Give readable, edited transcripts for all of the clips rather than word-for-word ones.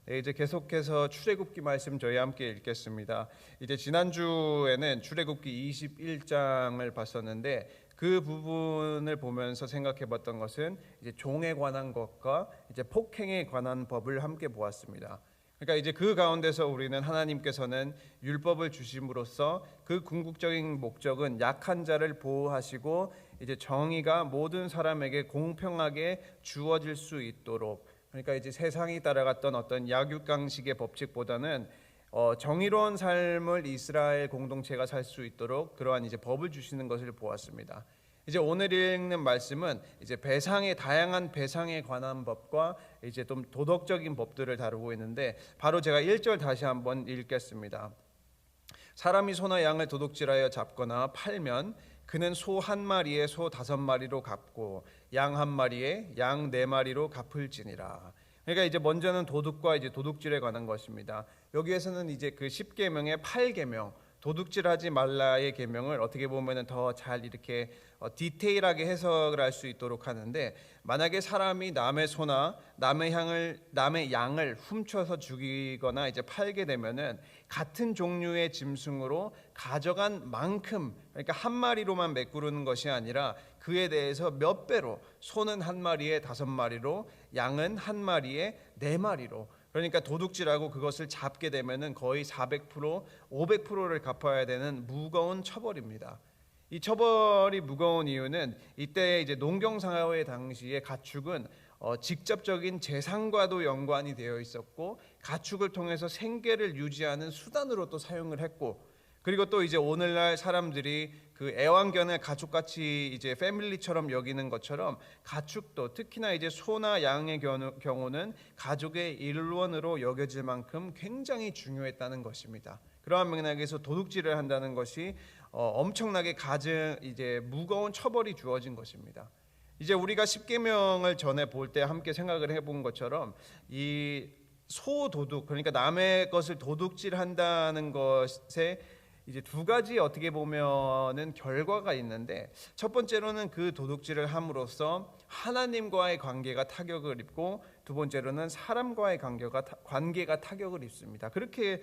네, 이제 계속해서 출애굽기 말씀 저희 함께 읽겠습니다. 이제 지난주에는 출애굽기 21장을 봤었는데 그 부분을 보면서 생각해 봤던 것은 이제 종에 관한 것과 이제 폭행에 관한 법을 함께 보았습니다. 그러니까 이제 그 가운데서 우리는 하나님께서는 율법을 주심으로써 그 궁극적인 목적은 약한 자를 보호하시고 이제 정의가 모든 사람에게 공평하게 주어질 수 있도록, 그러니까 이제 세상이 따라갔던 어떤 약육강식의 법칙보다는 정의로운 삶을 이스라엘 공동체가 살 수 있도록 그러한 이제 법을 주시는 것을 보았습니다. 이제 오늘 읽는 말씀은 이제 다양한 배상에 관한 법과 이제 좀 도덕적인 법들을 다루고 있는데, 바로 제가 1절 다시 한번 읽겠습니다. 사람이 소나 양을 도둑질하여 잡거나 팔면 그는 소 한 마리에 소 5마리로 갚고 양 한 마리에 양 4마리로 갚을지니라. 그러니까 이제 먼저는 도둑과 이제 도둑질에 관한 것입니다. 여기에서는 이제 그 10계명의 8계명, 도둑질하지 말라의 계명을 어떻게 보면은 더 잘 이렇게 디테일하게 해석을 할 수 있도록 하는데, 만약에 사람이 남의 소나 남의 양을 훔쳐서 죽이거나 이제 팔게 되면은 같은 종류의 짐승으로 가져간 만큼, 그러니까 한 마리로만 메꾸는 것이 아니라 그에 대해서 몇 배로, 소는 한 마리에 5마리로, 양은 한 마리에 4마리로, 그러니까 도둑질하고 그것을 잡게 되면은 거의 400%, 500%를 갚아야 되는 무거운 처벌입니다. 이 처벌이 무거운 이유는 이때 이제 농경사회 당시에 가축은 직접적인 재산과도 연관이 되어 있었고, 가축을 통해서 생계를 유지하는 수단으로 또 사용을 했고, 그리고 또 이제 오늘날 사람들이 그 애완견을 가족같이 이제 패밀리처럼 여기는 것처럼 가축도, 특히나 이제 소나 양의 경우는 가족의 일원으로 여겨질 만큼 굉장히 중요했다는 것입니다. 그러한 맥락에서 도둑질을 한다는 것이 엄청나게 이제 무거운 처벌이 주어진 것입니다. 이제 우리가 십계명을 전에 볼 때 함께 생각을 해본 것처럼 이 소도둑, 그러니까 남의 것을 도둑질한다는 것에 이제 2가지 어떻게 보면은 결과가 있는데, 첫 번째로는 그 도둑질을 함으로써 하나님과의 관계가 타격을 입고, 두 번째로는 사람과의 관계가 타격을 입습니다. 그렇게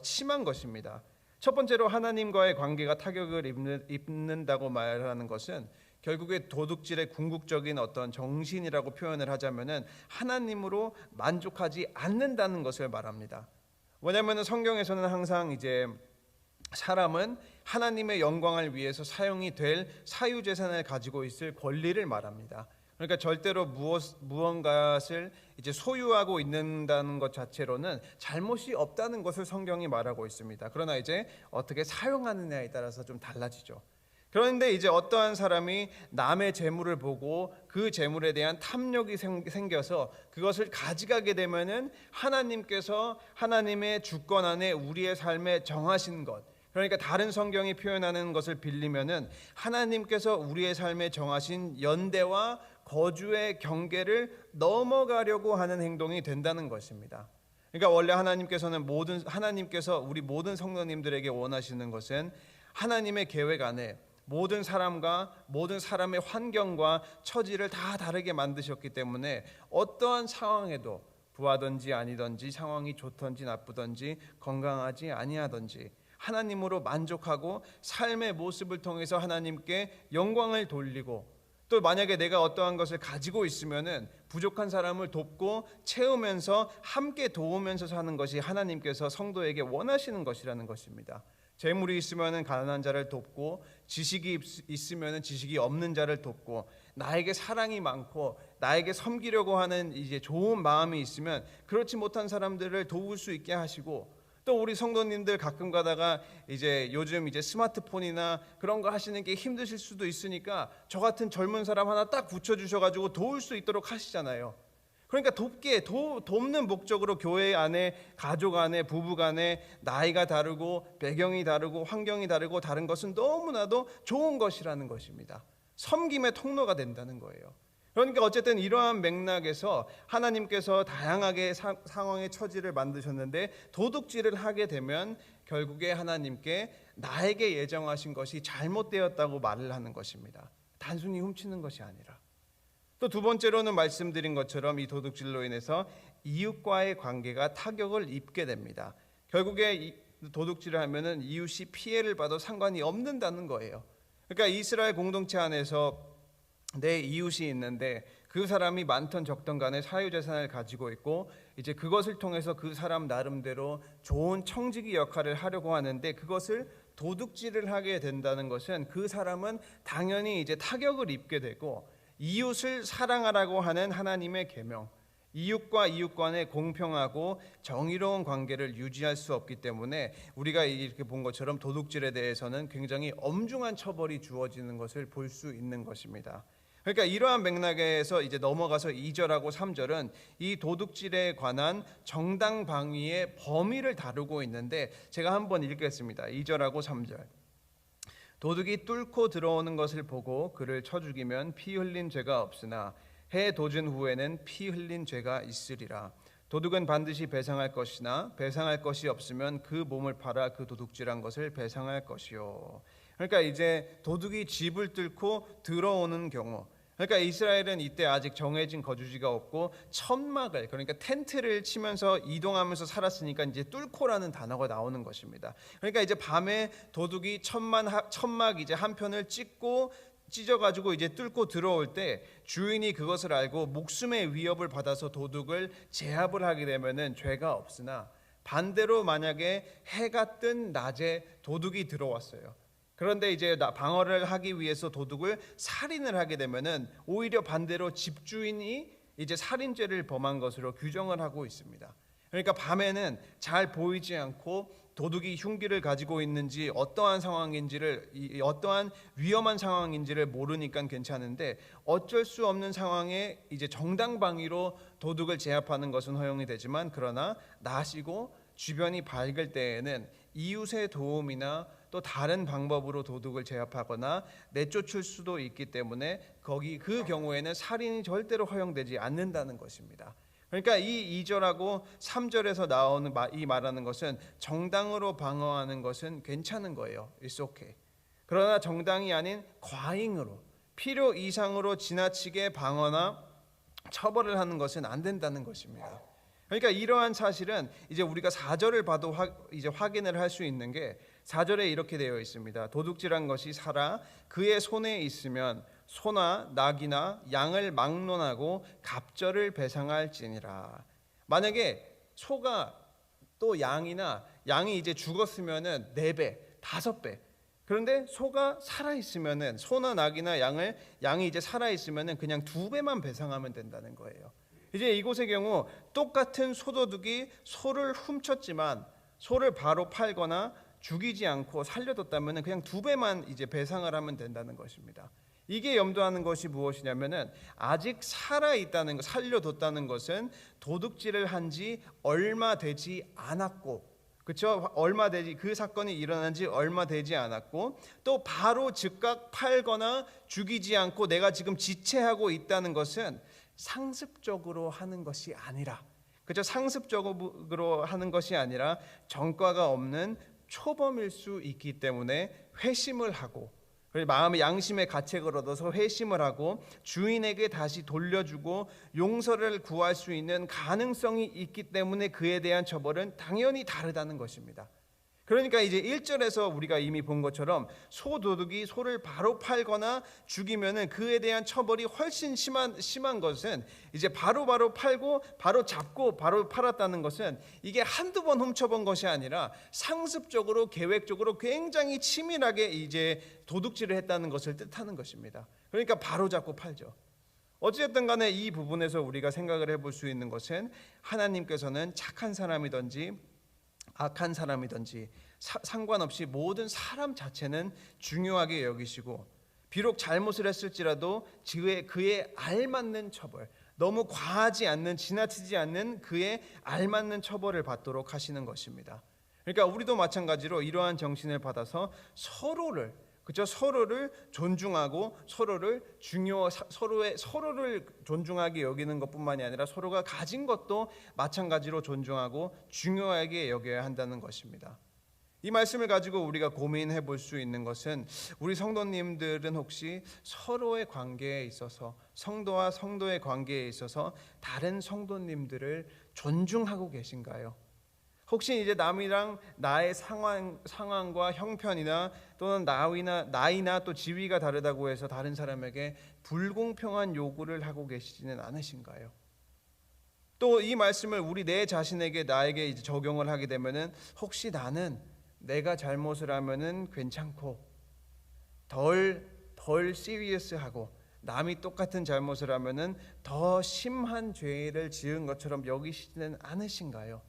심한 것입니다. 첫 번째로 하나님과의 관계가 타격을 입는다고 말하는 것은 결국에 도둑질의 궁극적인 어떤 정신이라고 표현을 하자면은 하나님으로 만족하지 않는다는 것을 말합니다. 왜냐하면 성경에서는 항상 이제 사람은 하나님의 영광을 위해서 사용이 될 사유재산을 가지고 있을 권리를 말합니다. 그러니까 절대로 무언가를 이제 소유하고 있는다는 것 자체로는 잘못이 없다는 것을 성경이 말하고 있습니다. 그러나 이제 어떻게 사용하느냐에 따라서 좀 달라지죠. 그런데 이제 어떠한 사람이 남의 재물을 보고 그 재물에 대한 탐욕이 생겨서 그것을 가져가게 되면은 하나님께서 하나님의 주권 안에 우리의 삶에 정하신 것, 그러니까 다른 성경이 표현하는 것을 빌리면은 하나님께서 우리의 삶에 정하신 연대와 거주의 경계를 넘어가려고 하는 행동이 된다는 것입니다. 그러니까 원래 하나님께서 우리 모든 성도님들에게 원하시는 것은 하나님의 계획 안에 모든 사람과 모든 사람의 환경과 처지를 다 다르게 만드셨기 때문에 어떠한 상황에도, 부하든지 아니든지, 상황이 좋든지 나쁘든지, 건강하지 아니하든지 하나님으로 만족하고 삶의 모습을 통해서 하나님께 영광을 돌리고, 또 만약에 내가 어떠한 것을 가지고 있으면은 부족한 사람을 돕고 채우면서 함께 도우면서 사는 것이 하나님께서 성도에게 원하시는 것이라는 것입니다. 재물이 있으면은 가난한 자를 돕고, 지식이 있으면은 지식이 없는 자를 돕고, 나에게 사랑이 많고 나에게 섬기려고 하는 이제 좋은 마음이 있으면 그렇지 못한 사람들을 도울 수 있게 하시고, 또 우리 성도님들 가끔 가다가 이제 요즘 이제 스마트폰이나 그런 거 하시는 게 힘드실 수도 있으니까 저 같은 젊은 사람 하나 딱 붙여주셔가지고 도울 수 있도록 하시잖아요. 그러니까 돕는 목적으로 교회 안에, 가족 안에, 부부 간에 나이가 다르고 배경이 다르고 환경이 다르고 다른 것은 너무나도 좋은 것이라는 것입니다. 섬김의 통로가 된다는 거예요. 그러니까 어쨌든 이러한 맥락에서 하나님께서 다양하게 상황의 처지를 만드셨는데, 도둑질을 하게 되면 결국에 하나님께 나에게 예정하신 것이 잘못되었다고 말을 하는 것입니다. 단순히 훔치는 것이 아니라. 또 두 번째로는 말씀드린 것처럼 이 도둑질로 인해서 이웃과의 관계가 타격을 입게 됩니다. 결국에 이 도둑질을 하면은 이웃이 피해를 봐도 상관이 없는다는 거예요. 그러니까 이스라엘 공동체 안에서 내 이웃이 있는데 그 사람이 많던 적던 간에 사유재산을 가지고 있고 이제 그것을 통해서 그 사람 나름대로 좋은 청지기 역할을 하려고 하는데 그것을 도둑질을 하게 된다는 것은 그 사람은 당연히 이제 타격을 입게 되고 이웃을 사랑하라고 하는 하나님의 계명, 이웃과 이웃 간의 공평하고 정의로운 관계를 유지할 수 없기 때문에 우리가 이렇게 본 것처럼 도둑질에 대해서는 굉장히 엄중한 처벌이 주어지는 것을 볼 수 있는 것입니다. 그러니까 이러한 맥락에서 이제 넘어가서 2절하고 3절은 이 도둑질에 관한 정당 방위의 범위를 다루고 있는데 제가 한번 읽겠습니다. 2절하고 3절. 도둑이 뚫고 들어오는 것을 보고 그를 쳐 죽이면 피 흘린 죄가 없으나 해 도준 후에는 피 흘린 죄가 있으리라. 도둑은 반드시 배상할 것이나 배상할 것이 없으면 그 몸을 팔아 그 도둑질한 것을 배상할 것이요. 그러니까 이제 도둑이 집을 뚫고 들어오는 경우, 그러니까 이스라엘은 이때 아직 정해진 거주지가 없고 천막을, 그러니까 텐트를 치면서 이동하면서 살았으니까 이제 뚫고라는 단어가 나오는 것입니다. 그러니까 이제 밤에 도둑이 천막 이제 한 편을 찢어가지고 이제 뚫고 들어올 때 주인이 그것을 알고 목숨의 위협을 받아서 도둑을 제압을 하게 되면은 죄가 없으나 반대로 만약에 해가 뜬 낮에 도둑이 들어왔어요. 그런데 이제 방어를 하기 위해서 도둑을 살인을 하게 되면은 오히려 반대로 집주인이 이제 살인죄를 범한 것으로 규정을 하고 있습니다. 그러니까 밤에는 잘 보이지 않고 도둑이 흉기를 가지고 있는지 어떠한 상황인지를 어떠한 위험한 상황인지를 모르니까 괜찮은데 어쩔 수 없는 상황에 이제 정당방위로 도둑을 제압하는 것은 허용이 되지만 그러나 낮이고 주변이 밝을 때에는 이웃의 도움이나 또 다른 방법으로 도둑을 제압하거나 내쫓을 수도 있기 때문에 그 경우에는 살인이 절대로 허용되지 않는다는 것입니다. 그러니까 이 2절하고 3절에서 나오는 이 말하는 것은 정당으로 방어하는 것은 괜찮은 거예요. It's okay. 그러나 정당이 아닌 과잉으로 필요 이상으로 지나치게 방어나 처벌을 하는 것은 안 된다는 것입니다. 그러니까 이러한 사실은 이제 우리가 4절을 봐도 이제 확인을 할 수 있는 게 4절에 이렇게 되어 있습니다. 도둑질한 것이 살아 그의 손에 있으면 소나 낙이나 양을 막론하고 갑절을 배상할지니라. 만약에 소가 또 양이 이제 죽었으면은 4배, 5배. 그런데 소가 살아 있으면은 소나 낙이나 양이 이제 살아 있으면은 그냥 2배만 배상하면 된다는 거예요. 이제 이곳의 경우 똑같은 소도둑이 소를 훔쳤지만 소를 바로 팔거나 죽이지 않고 살려뒀다면 그냥 2배만 이제 배상을 하면 된다는 것입니다. 이게 염두하는 것이 무엇이냐면은 아직 살아 있다는 것, 살려뒀다는 것은 도둑질을 한 지 얼마 되지 않았고, 그렇죠? 그 사건이 일어난 지 얼마 되지 않았고, 또 바로 즉각 팔거나 죽이지 않고 내가 지금 지체하고 있다는 것은 상습적으로 하는 것이 아니라, 그렇죠? 상습적으로 하는 것이 아니라 전과가 없는 초범일 수 있기 때문에 회심을 하고 마음의 양심의 가책을 얻어서 회심을 하고 주인에게 다시 돌려주고 용서를 구할 수 있는 가능성이 있기 때문에 그에 대한 처벌은 당연히 다르다는 것입니다. 그러니까 이제 1절에서 우리가 이미 본 것처럼 소도둑이 소를 바로 팔거나 죽이면은 그에 대한 처벌이 훨씬 심한 것은 이제 바로 팔고 바로 잡고 바로 팔았다는 것은 이게 한두 번 훔쳐본 것이 아니라 상습적으로 계획적으로 굉장히 치밀하게 이제 도둑질을 했다는 것을 뜻하는 것입니다. 그러니까 바로 잡고 팔죠. 어찌됐든 간에 이 부분에서 우리가 생각을 해볼 수 있는 것은 하나님께서는 착한 사람이든지 악한 사람이든지 상관없이 모든 사람 자체는 중요하게 여기시고 비록 잘못을 했을지라도 그에 알맞는 처벌, 너무 과하지 않는, 지나치지 않는 그에 알맞는 처벌을 받도록 하시는 것입니다. 그러니까 우리도 마찬가지로 이러한 정신을 받아서 서로를 존중하고 서로를 존중하게 여기는 것뿐만이 아니라 서로가 가진 것도 마찬가지로 존중하고 중요하게 여겨야 한다는 것입니다. 이 말씀을 가지고 우리가 고민해 볼 수 있는 것은 우리 성도님들은 혹시 서로의 관계에 있어서 성도와 성도의 관계에 있어서 다른 성도님들을 존중하고 계신가요? 혹시 이제 남이랑 나의 상황과 형편이나 또는 나이나 또 지위가 다르다고 해서 다른 사람에게 불공평한 요구를 하고 계시지는 않으신가요? 또 이 말씀을 우리 내 자신에게 나에게 이제 적용을 하게 되면은 혹시 나는 내가 잘못을 하면은 괜찮고 덜 시리어스하고 남이 똑같은 잘못을 하면은 더 심한 죄를 지은 것처럼 여기시지는 않으신가요?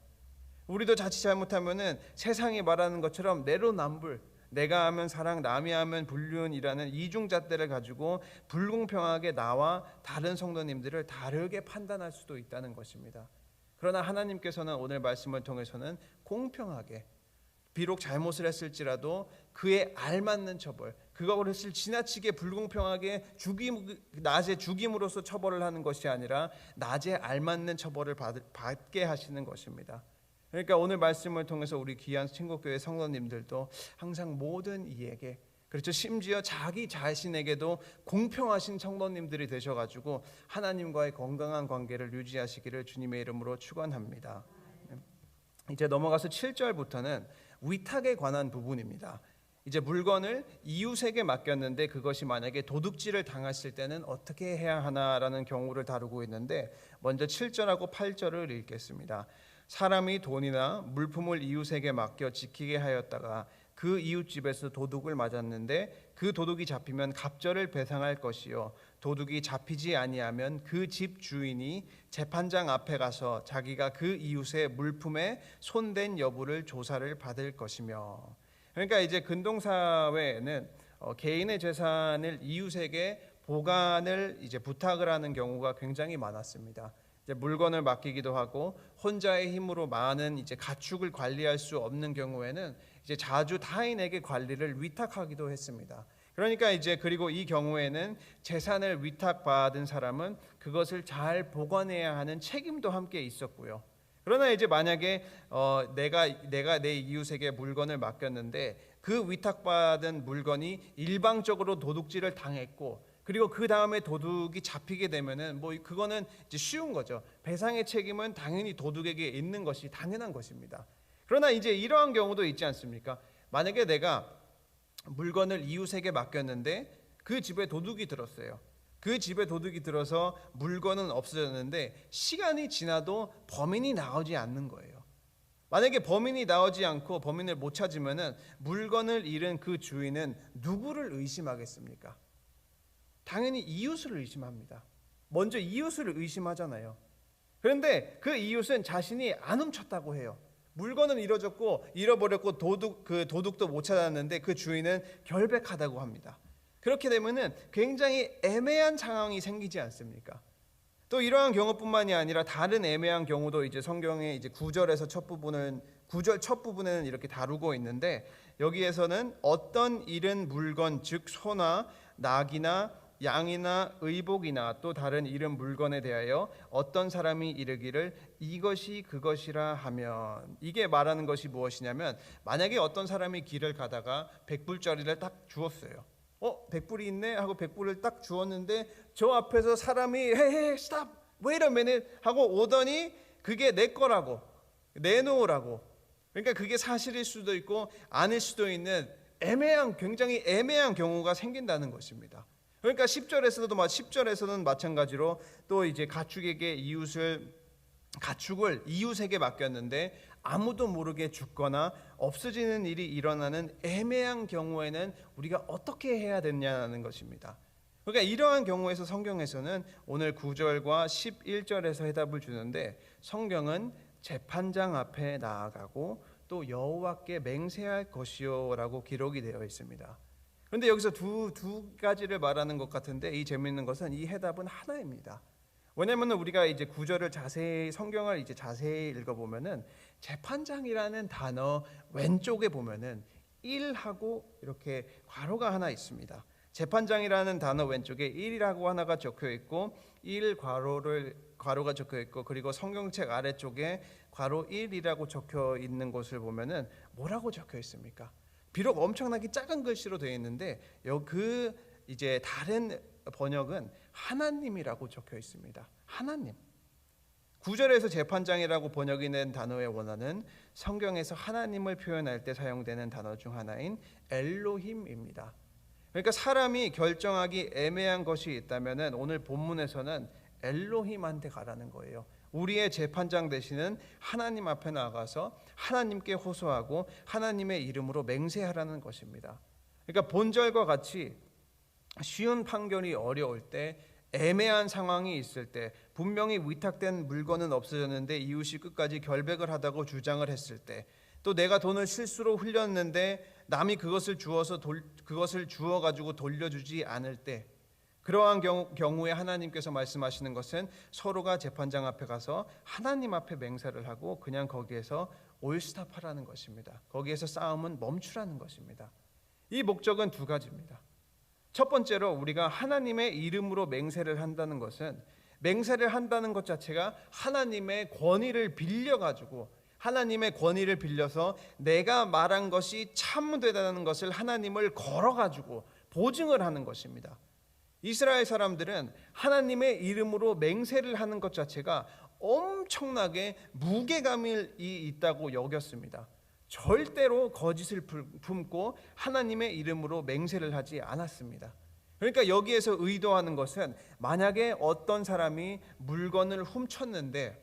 우리도 자칫 잘못하면은 세상이 말하는 것처럼 내로남불, 내가 하면 사랑, 남이 하면 불륜이라는 이중잣대를 가지고 불공평하게 나와 다른 성도님들을 다르게 판단할 수도 있다는 것입니다. 그러나 하나님께서는 오늘 말씀을 통해서는 공평하게, 비록 잘못을 했을지라도 그에 알맞는 처벌, 그것을 지나치게 불공평하게 낮에 죽임으로써 처벌을 하는 것이 아니라 낮에 알맞는 처벌을 받게 하시는 것입니다. 그러니까 오늘 말씀을 통해서 우리 귀한 친구교회 성도님들도 항상 모든 이에게, 그렇죠, 심지어 자기 자신에게도 공평하신 성도님들이 되셔가지고 하나님과의 건강한 관계를 유지하시기를 주님의 이름으로 축원합니다. 이제 넘어가서 7절부터는 위탁에 관한 부분입니다. 이제 물건을 이웃에게 맡겼는데 그것이 만약에 도둑질을 당했을 때는 어떻게 해야 하나라는 경우를 다루고 있는데, 먼저 7절하고 8절을 읽겠습니다. 사람이 돈이나 물품을 이웃에게 맡겨 지키게 하였다가 그 이웃 집에서 도둑을 맞았는데 그 도둑이 잡히면 갑절을 배상할 것이요, 도둑이 잡히지 아니하면 그 집 주인이 재판장 앞에 가서 자기가 그 이웃의 물품에 손댄 여부를 조사를 받을 것이며. 그러니까 이제 근동사회에는 개인의 재산을 이웃에게 보관을 이제 부탁을 하는 경우가 굉장히 많았습니다. 이제 물건을 맡기기도 하고 혼자의 힘으로 많은 이제 가축을 관리할 수 없는 경우에는 이제 자주 타인에게 관리를 위탁하기도 했습니다. 그러니까 이제 그리고 이 경우에는 재산을 위탁받은 사람은 그것을 잘 보관해야 하는 책임도 함께 있었고요. 그러나 이제 만약에 내가 내 이웃에게 물건을 맡겼는데 그 위탁받은 물건이 일방적으로 도둑질을 당했고 그리고 그 다음에 도둑이 잡히게 되면은 뭐 그거는 이제 쉬운 거죠. 배상의 책임은 당연히 도둑에게 있는 것이 당연한 것입니다. 그러나 이제 이러한 경우도 있지 않습니까? 만약에 내가 물건을 이웃에게 맡겼는데 그 집에 도둑이 들었어요. 그 집에 도둑이 들어서 물건은 없어졌는데 시간이 지나도 범인이 나오지 않는 거예요. 만약에 범인이 나오지 않고 범인을 못 찾으면은 물건을 잃은 그 주인은 누구를 의심하겠습니까? 당연히 이웃을 의심합니다. 먼저 이웃을 의심하잖아요. 그런데 그 이웃은 자신이 안 훔쳤다고 해요. 물건은 잃어버렸고 도둑도 못 찾았는데 그 주인은 결백하다고 합니다. 그렇게 되면은 굉장히 애매한 상황이 생기지 않습니까? 또 이러한 경우뿐만이 아니라 다른 애매한 경우도 이제 성경의 이제 9절에서 구절 첫 부분에는 이렇게 다루고 있는데, 여기에서는 어떤 잃은 물건, 즉 소나 낙이나 양이나 의복이나 또 다른 잃은 물건에 대하여 어떤 사람이 이르기를 이것이 그것이라 하면, 이게 말하는 것이 무엇이냐면, 만약에 어떤 사람이 길을 가다가 100불짜리를 딱 주었어요. 100불이 있네 하고 100불을 딱 주었는데 저 앞에서 사람이 헤이 스탑 wait a minute 하고 오더니 그게 내 거라고 내놓으라고. 그러니까 그게 사실일 수도 있고 아닐 수도 있는 굉장히 애매한 경우가 생긴다는 것입니다. 그러니까 10절에서는 마찬가지로 또 이제 가축을 이웃에게 맡겼는데 아무도 모르게 죽거나 없어지는 일이 일어나는 애매한 경우에는 우리가 어떻게 해야 되냐는 것입니다. 그러니까 이러한 경우에서 성경에서는 오늘 9절과 11절에서 해답을 주는데, 성경은 재판장 앞에 나아가고 또 여호와께 맹세할 것이요라고 기록이 되어 있습니다. 그런데 여기서 두 가지를 말하는 것 같은데, 이 재미있는 것은 이 해답은 하나입니다. 왜냐하면 우리가 이제 성경을 이제 자세히 읽어보면은 재판장이라는 단어 왼쪽에 보면은 1하고 이렇게 괄호가 하나 있습니다. 재판장이라는 단어 왼쪽에 1이라고 하나가 적혀 있고 1 괄호를 괄호가 적혀 있고, 그리고 성경책 아래쪽에 괄호 1이라고 적혀 있는 곳을 보면은 뭐라고 적혀 있습니까? 비록 엄청나게 작은 글씨로 되어 있는데 이제 다른 번역은 하나님이라고 적혀 있습니다. 하나님. 9절에서 재판장이라고 번역이 된 단어의 원어는 성경에서 하나님을 표현할 때 사용되는 단어 중 하나인 엘로힘입니다. 그러니까 사람이 결정하기 애매한 것이 있다면 오늘 본문에서는 엘로힘한테 가라는 거예요. 우리의 재판장 되시는 하나님 앞에 나가서 하나님께 호소하고 하나님의 이름으로 맹세하라는 것입니다. 그러니까 본절과 같이 쉬운 판결이 어려울 때, 애매한 상황이 있을 때, 분명히 위탁된 물건은 없어졌는데 이웃이 끝까지 결백을 하다고 주장을 했을 때, 또 내가 돈을 실수로 흘렸는데 남이 그것을 주워 가지고 돌려주지 않을 때, 그러한 경우에 하나님께서 말씀하시는 것은 서로가 재판장 앞에 가서 하나님 앞에 맹세를 하고 그냥 거기에서 올스탑하라는 것입니다. 거기에서 싸움은 멈추라는 것입니다. 이 목적은 두 가지입니다. 첫 번째로 우리가 하나님의 이름으로 맹세를 한다는 것은, 맹세를 한다는 것 자체가 하나님의 권위를 빌려가지고, 하나님의 권위를 빌려서 내가 말한 것이 참되다는 것을 하나님을 걸어가지고 보증을 하는 것입니다. 이스라엘 사람들은 하나님의 이름으로 맹세를 하는 것 자체가 엄청나게 무게감이 있다고 여겼습니다. 절대로 거짓을 품고 하나님의 이름으로 맹세를 하지 않았습니다. 그러니까 여기에서 의도하는 것은, 만약에 어떤 사람이 물건을 훔쳤는데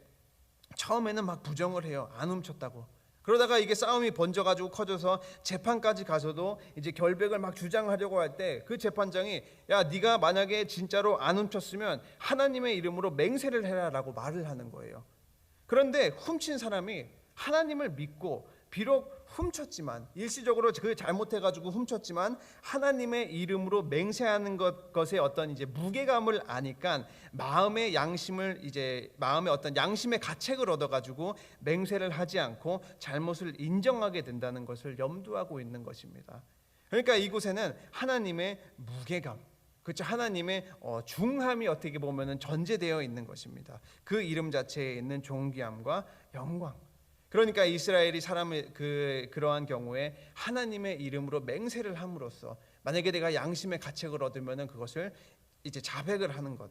처음에는 막 부정을 해요. 안 훔쳤다고. 그러다가 이게 싸움이 번져가지고 커져서 재판까지 가서도 이제 결백을 막 주장하려고 할 때 그 재판장이, 야, 네가 만약에 진짜로 안 훔쳤으면 하나님의 이름으로 맹세를 해라라고 말을 하는 거예요. 그런데 훔친 사람이 하나님을 믿고 비록 훔쳤지만, 일시적으로 그 잘못해가지고 훔쳤지만 하나님의 이름으로 맹세하는 것의 어떤 이제 무게감을 아니까 마음의 어떤 양심의 가책을 얻어가지고 맹세를 하지 않고 잘못을 인정하게 된다는 것을 염두하고 있는 것입니다. 그러니까 이곳에는 하나님의 무게감, 그렇죠, 하나님의 중함이 어떻게 보면은 전제되어 있는 것입니다. 그 이름 자체에 있는 존귀함과 영광. 그러니까 이스라엘이 그러한 경우에 하나님의 이름으로 맹세를 함으로써, 만약에 내가 양심의 가책을 얻으면은 그것을 이제 자백을 하는 것.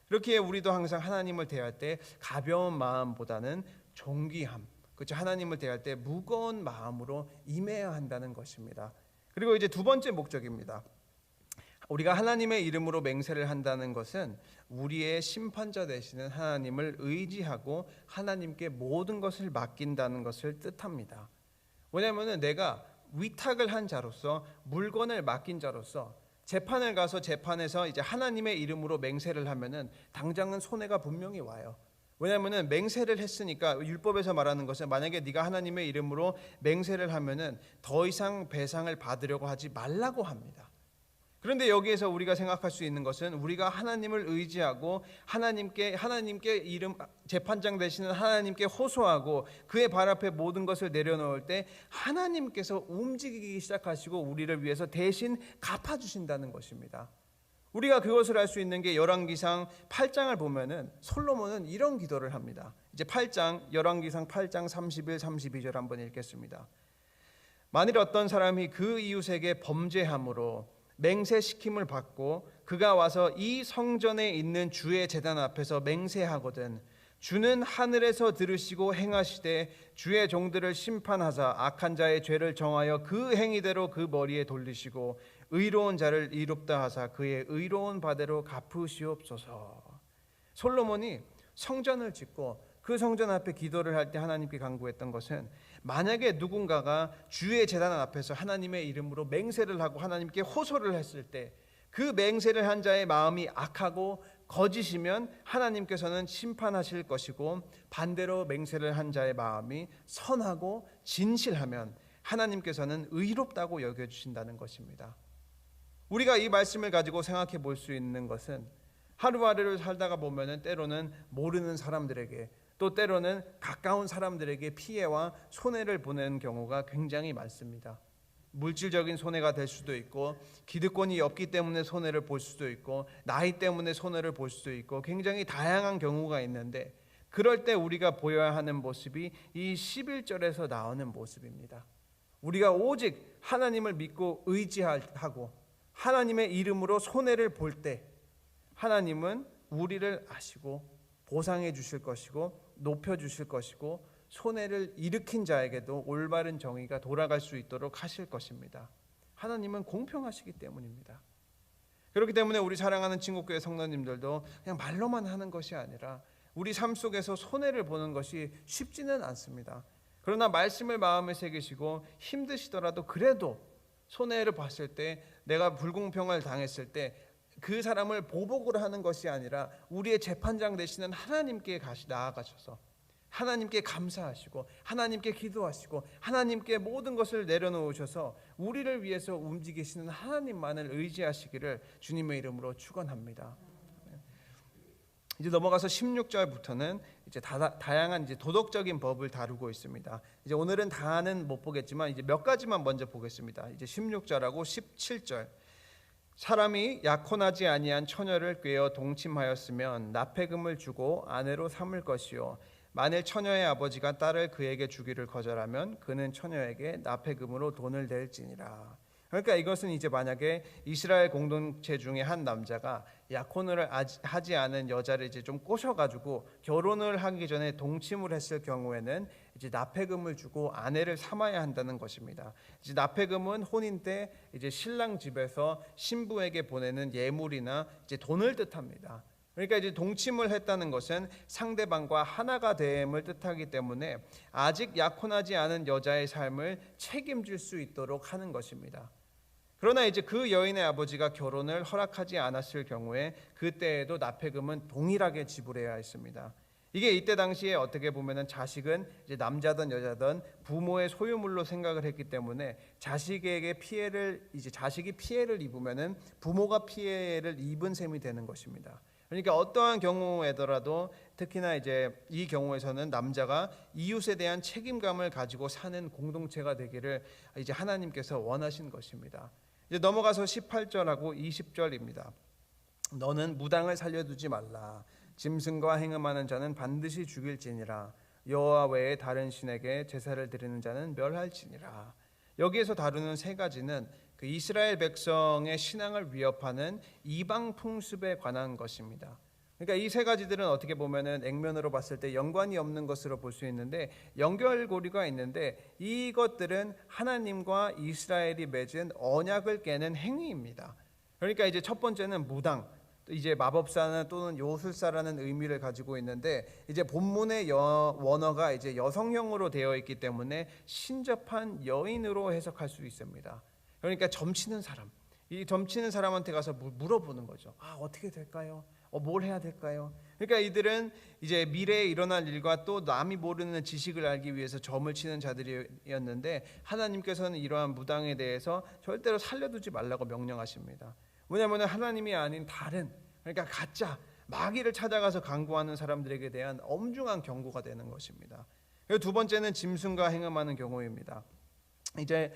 그렇게 우리도 항상 하나님을 대할 때 가벼운 마음보다는 존귀함, 그렇죠, 하나님을 대할 때 무거운 마음으로 임해야 한다는 것입니다. 그리고 이제 두 번째 목적입니다. 우리가 하나님의 이름으로 맹세를 한다는 것은 우리의 심판자 되시는 하나님을 의지하고 하나님께 모든 것을 맡긴다는 것을 뜻합니다. 왜냐하면 내가 위탁을 한 자로서, 물건을 맡긴 자로서 재판을 가서 재판에서 이제 하나님의 이름으로 맹세를 하면은 당장은 손해가 분명히 와요. 왜냐하면 맹세를 했으니까, 율법에서 말하는 것은 만약에 네가 하나님의 이름으로 맹세를 하면은 더 이상 배상을 받으려고 하지 말라고 합니다. 그런데 여기에서 우리가 생각할 수 있는 것은, 우리가 하나님을 의지하고 하나님께 재판장 되시는 하나님께 호소하고 그의 발 앞에 모든 것을 내려놓을 때 하나님께서 움직이기 시작하시고 우리를 위해서 대신 갚아주신다는 것입니다. 우리가 그것을 알 수 있는 게 열왕기상 8장을 보면은 솔로몬은 이런 기도를 합니다. 이제 열왕기상 8장 31, 32절 한번 읽겠습니다. 만일 어떤 사람이 그 이웃에게 범죄함으로 맹세시킴을 받고 그가 와서 이 성전에 있는 주의 제단 앞에서 맹세하거든, 주는 하늘에서 들으시고 행하시되 주의 종들을 심판하사 악한 자의 죄를 정하여 그 행위대로 그 머리에 돌리시고 의로운 자를 이롭다 하사 그의 의로운 바대로 갚으시옵소서. 솔로몬이 성전을 짓고 그 성전 앞에 기도를 할 때 하나님께 간구했던 것은, 만약에 누군가가 주의 제단 앞에서 하나님의 이름으로 맹세를 하고 하나님께 호소를 했을 때 그 맹세를 한 자의 마음이 악하고 거짓이면 하나님께서는 심판하실 것이고, 반대로 맹세를 한 자의 마음이 선하고 진실하면 하나님께서는 의롭다고 여겨주신다는 것입니다. 우리가 이 말씀을 가지고 생각해 볼 수 있는 것은, 하루하루를 살다가 보면은 때로는 모르는 사람들에게, 또 때로는 가까운 사람들에게 피해와 손해를 보는 경우가 굉장히 많습니다. 물질적인 손해가 될 수도 있고, 기득권이 없기 때문에 손해를 볼 수도 있고, 나이 때문에 손해를 볼 수도 있고, 굉장히 다양한 경우가 있는데, 그럴 때 우리가 보여야 하는 모습이 이 11절에서 나오는 모습입니다. 우리가 오직 하나님을 믿고 의지하고 하나님의 이름으로 손해를 볼 때 하나님은 우리를 아시고 보상해 주실 것이고 높여 주실 것이고 손해를 일으킨 자에게도 올바른 정의가 돌아갈 수 있도록 하실 것입니다. 하나님은 공평하시기 때문입니다. 그렇기 때문에 우리 사랑하는 친구교회 성도님들도 그냥 말로만 하는 것이 아니라 우리 삶 속에서 손해를 보는 것이 쉽지는 않습니다. 그러나 말씀을 마음에 새기시고 힘드시더라도 그래도 손해를 봤을 때, 내가 불공평을 당했을 때 그 사람을 보복으로 하는 것이 아니라 우리의 재판장 되시는 하나님께 나아가셔서 하나님께 감사하시고 하나님께 기도하시고 하나님께 모든 것을 내려놓으셔서 우리를 위해서 움직이시는 하나님만을 의지하시기를 주님의 이름으로 축원합니다. 이제 넘어가서 16절부터는 이제 다양한 이제 도덕적인 법을 다루고 있습니다. 이제 오늘은 다는 못 보겠지만 이제 몇 가지만 먼저 보겠습니다. 이제 16절하고 17절. 사람이 약혼하지 아니한 처녀를 꾀어 동침하였으면 납폐금을 주고 아내로 삼을 것이요, 만일 처녀의 아버지가 딸을 그에게 주기를 거절하면 그는 처녀에게 납폐금으로 돈을 낼지니라. 그러니까 이것은 이제 만약에 이스라엘 공동체 중에 한 남자가 약혼을 하지 않은 여자를 이제 좀 꼬셔가지고 결혼을 하기 전에 동침을 했을 경우에는 이제 납폐금을 주고 아내를 삼아야 한다는 것입니다. 이제 납폐금은 혼인 때 이제 신랑 집에서 신부에게 보내는 예물이나 이제 돈을 뜻합니다. 그러니까 이제 동침을 했다는 것은 상대방과 하나가 됨을 뜻하기 때문에 아직 약혼하지 않은 여자의 삶을 책임질 수 있도록 하는 것입니다. 그러나 이제 그 여인의 아버지가 결혼을 허락하지 않았을 경우에 그때에도 납폐금은 동일하게 지불해야 했습니다. 이게 이때 당시에 어떻게 보면은 자식은 이제 남자든 여자든 부모의 소유물로 생각을 했기 때문에 자식에게 자식이 피해를 입으면은 부모가 피해를 입은 셈이 되는 것입니다. 그러니까 어떠한 경우에더라도 특히나 이제 이 경우에서는 남자가 이웃에 대한 책임감을 가지고 사는 공동체가 되기를 이제 하나님께서 원하신 것입니다. 이제 넘어가서 18절하고 20절입니다. 너는 무당을 살려두지 말라. 짐승과 행음하는 자는 반드시 죽일지니라. 여호와 외에 다른 신에게 제사를 드리는 자는 멸할지니라. 여기에서 다루는 세 가지는 그 이스라엘 백성의 신앙을 위협하는 이방 풍습에 관한 것입니다. 그러니까 이 세 가지들은 어떻게 보면은 액면으로 봤을 때 연관이 없는 것으로 볼 수 있는데 연결고리가 있는데, 이것들은 하나님과 이스라엘이 맺은 언약을 깨는 행위입니다. 그러니까 이제 첫 번째는 무당, 이제 마법사는 또는 요술사라는 의미를 가지고 있는데, 이제 본문의 원어가 이제 여성형으로 되어 있기 때문에 신접한 여인으로 해석할 수 있습니다. 그러니까 점치는 사람, 이 점치는 사람한테 가서 물어보는 거죠. 어떻게 될까요? 뭘 해야 될까요? 그러니까 이들은 이제 미래에 일어날 일과 또 남이 모르는 지식을 알기 위해서 점을 치는 자들이었는데, 하나님께서는 이러한 무당에 대해서 절대로 살려두지 말라고 명령하십니다. 왜냐하면 하나님이 아닌 다른, 그러니까 가짜 마귀를 찾아가서 강구하는 사람들에게 대한 엄중한 경고가 되는 것입니다. 그리고 두 번째는 짐승과 행음하는 경우입니다. 이제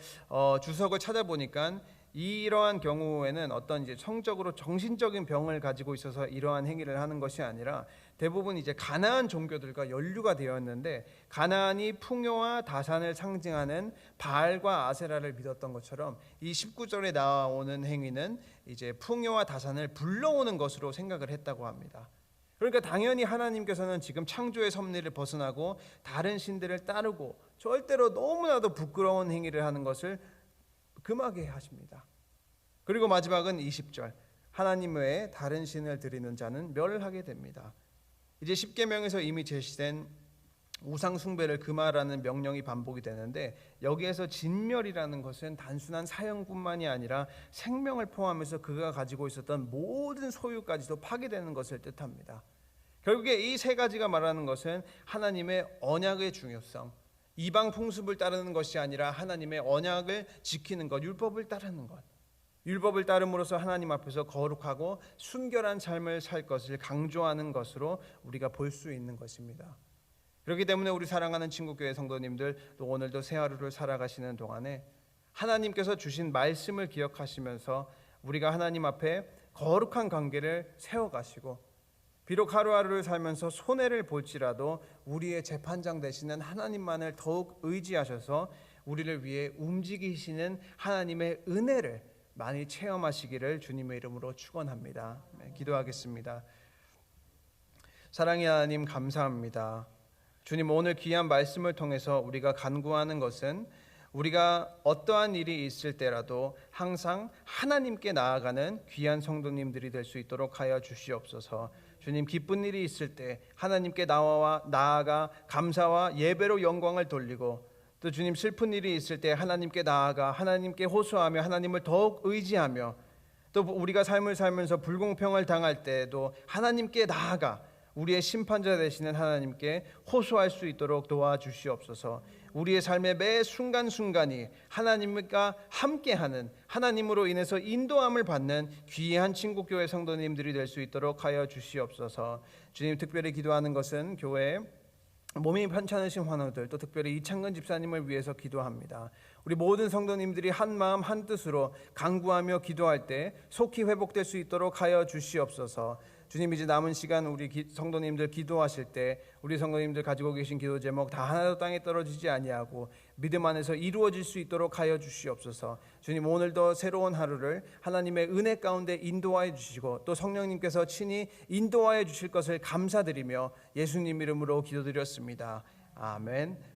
주석을 찾아보니까 이러한 경우에는 어떤 이제 성적으로 정신적인 병을 가지고 있어서 이러한 행위를 하는 것이 아니라 대부분 이제 가나안 종교들과 연루가 되었는데, 가나안이 풍요와 다산을 상징하는 바알과 아세라를 믿었던 것처럼 이 19절에 나오는 행위는 이제 풍요와 다산을 불러오는 것으로 생각을 했다고 합니다. 그러니까 당연히 하나님께서는 지금 창조의 섭리를 벗어나고 다른 신들을 따르고 절대로 너무나도 부끄러운 행위를 하는 것을 금하게 하십니다. 그리고 마지막은 20절. 하나님 외에 다른 신을 드리는 자는 멸하게 됩니다. 이제 십계명에서 이미 제시된 우상 숭배를 금하라는 명령이 반복이 되는데, 여기에서 진멸이라는 것은 단순한 사형뿐만이 아니라 생명을 포함해서 그가 가지고 있었던 모든 소유까지도 파괴되는 것을 뜻합니다. 결국에 이 세 가지가 말하는 것은 하나님의 언약의 중요성, 이방 풍습을 따르는 것이 아니라 하나님의 언약을 지키는 것, 율법을 따르는 것, 율법을 따름으로써 하나님 앞에서 거룩하고 순결한 삶을 살 것을 강조하는 것으로 우리가 볼 수 있는 것입니다. 그렇기 때문에 우리 사랑하는 친구교회 성도님들, 또 오늘도 새 하루를 살아가시는 동안에 하나님께서 주신 말씀을 기억하시면서 우리가 하나님 앞에 거룩한 관계를 세워가시고 비록 하루하루를 살면서 손해를 볼지라도 우리의 재판장 되시는 하나님만을 더욱 의지하셔서 우리를 위해 움직이시는 하나님의 은혜를 많이 체험하시기를 주님의 이름으로 축원합니다. 기도하겠습니다. 사랑의 하나님, 감사합니다. 주님, 오늘 귀한 말씀을 통해서 우리가 간구하는 것은 우리가 어떠한 일이 있을 때라도 항상 하나님께 나아가는 귀한 성도님들이 될 수 있도록 하여 주시옵소서. 주님, 기쁜 일이 있을 때 하나님께 나아가 감사와 예배로 영광을 돌리고, 또 주님, 슬픈 일이 있을 때 하나님께 나아가 하나님께 호소하며 하나님을 더욱 의지하며, 또 우리가 삶을 살면서 불공평을 당할 때에도 하나님께 나아가 우리의 심판자 되시는 하나님께 호소할 수 있도록 도와주시옵소서. 우리의 삶의 매 순간순간이 하나님과 함께하는, 하나님으로 인해서 인도함을 받는 귀한 친구교회 성도님들이 될 수 있도록 하여 주시옵소서. 주님, 특별히 기도하는 것은 교회에 몸이 편찮으신 환우들, 또 특별히 이창근 집사님을 위해서 기도합니다. 우리 모든 성도님들이 한 마음 한 뜻으로 간구하며 기도할 때 속히 회복될 수 있도록 하여 주시옵소서. 주님, 이제 남은 시간 우리 성도님들 기도하실 때 우리 성도님들 가지고 계신 기도 제목 다 하나도 땅에 떨어지지 아니하고 믿음 안에서 이루어질 수 있도록 하여 주시옵소서. 주님, 오늘도 새로운 하루를 하나님의 은혜 가운데 인도하여 주시고 또 성령님께서 친히 인도하여 주실 것을 감사드리며 예수님 이름으로 기도드렸습니다. 아멘.